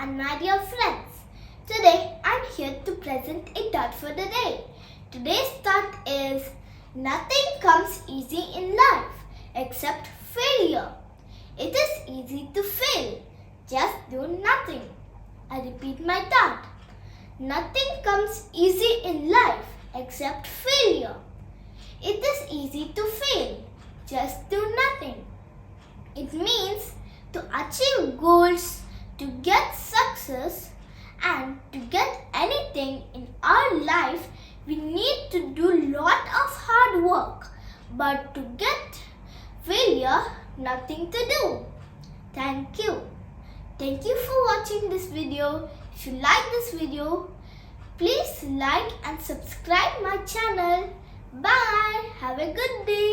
and my dear friends. Today I'm here to present a thought for the day. Today's thought is nothing comes easy in life except failure. It is easy to fail. Just do nothing. I repeat my thought. Nothing comes easy in life except failure. It is easy to fail. Just do nothing. It means to achieve goals, to get success, and to get anything in our life, we need to do lot of hard work. But to get failure, nothing to do. Thank you. Thank you for watching this video. If you like this video, please like and subscribe my channel. Bye. Have a good day.